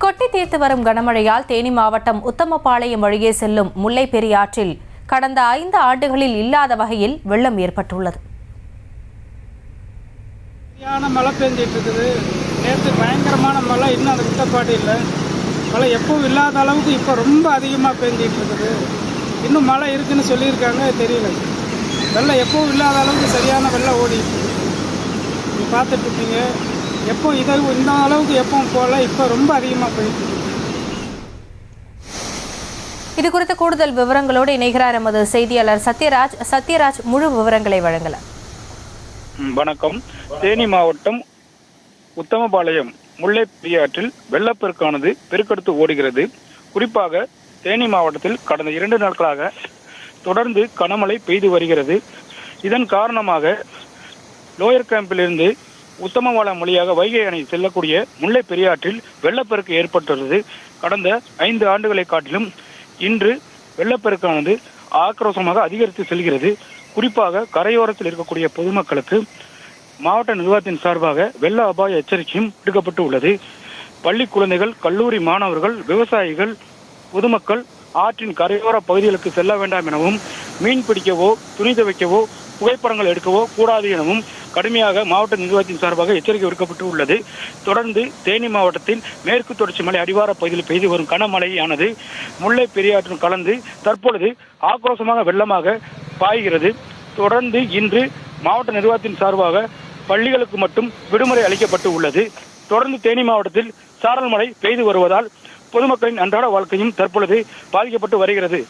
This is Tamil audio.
கொட்டி தீர்த்து வரும் கனமழையால் தேனி மாவட்டம் உத்தமபாளையம் வழியே செல்லும் முல்லை பெரியாற்றில் கடந்த 5 ஆண்டுகளில் இல்லாத வகையில் வெள்ளம் ஏற்பட்டுள்ளது. மழை பெஞ்சிட்டு இருக்குது. நேற்று பயங்கரமான மழை, இன்னும் அது விட்டப்பாடு இல்லை. மழை எப்பவும் இல்லாத அளவுக்கு இப்போ ரொம்ப அதிகமாக பெஞ்சிட்டு இருக்குது. இன்னும் மழை இருக்குன்னு சொல்லியிருக்காங்க, தெரியல. வெள்ளம் எப்பவும் இல்லாத அளவுக்கு சரியான வெள்ளம் ஓடிட்டு இருக்கு. நீங்கள் பார்த்துட்டு இருக்கீங்க. எப்போ இந்த அளவுக்கு எப்பவும் போல இப்போ ரொம்ப அதிகமாக போயிட்டு இருக்கு. இது குறித்த கூடுதல் விவரங்களோடு இணைகிறார் எமது செய்தியாளர் சத்யராஜ். முழு விவரங்களை வழங்கலாம். வணக்கம். தேனி மாவட்டம் உத்தமபாளையம் முல்லை பெரியாற்றில் வெள்ளப்பெருக்கானது பெருக்கெடுத்து ஓடுகிறது. குறிப்பாக தேனி மாவட்டத்தில் கடந்த 2 நாட்களாக தொடர்ந்து கனமழை பெய்து வருகிறது. இதன் காரணமாக லோயர் கேம்பிலிருந்து உத்தமபாளையம் வழியாக வைகை அணை செல்லக்கூடிய முல்லை பெரியாற்றில் வெள்ளப்பெருக்கு ஏற்பட்டுள்ளது. கடந்த 5 ஆண்டுகளை காட்டிலும் இன்று வெள்ளப்பெருக்கானது ஆக்ரோஷமாக அதிகரித்து செல்கிறது. குறிப்பாக கரையோரத்தில் இருக்கக்கூடிய பொதுமக்களுக்கு மாவட்ட நிர்வாகத்தின் சார்பாக வெள்ள அபாய எச்சரிக்கையும் விடுக்கப்பட்டு உள்ளது. பள்ளி குழந்தைகள், கல்லூரி மாணவர்கள், விவசாயிகள், பொதுமக்கள் ஆற்றின் கரையோர பகுதிகளுக்கு செல்ல வேண்டாம் எனவும், மீன் பிடிக்கவோ, துணி துவைக்கவோ, புகைப்படங்கள் எடுக்கவோ கூடாது எனவும் கடுமையாக மாவட்ட நிர்வாகத்தின் சார்பாக எச்சரிக்கை விடுக்கப்பட்டு உள்ளது. தொடர்ந்து தேனி மாவட்டத்தில் மேற்கு தொடர்ச்சி மலை அடிவார பகுதியில் பெய்து வரும் கனமழையானது முல்லை பெரியாற்றில் கலந்து தற்பொழுது ஆக்ரோஷமாக வெள்ளமாக பாய்கிறது. தொடர்ந்து இன்று மாவட்ட நிர்வாகத்தின் சார்பாக பள்ளிகளுக்கு மட்டும் விடுமுறை அளிக்கப்பட்டு உள்ளது. தொடர்ந்து தேனி மாவட்டத்தில் சாரல் மழை பெய்து வருவதால் பொதுமக்களின் அன்றாட வாழ்க்கையும் தற்பொழுது பாதிக்கப்பட்டு வருகிறது.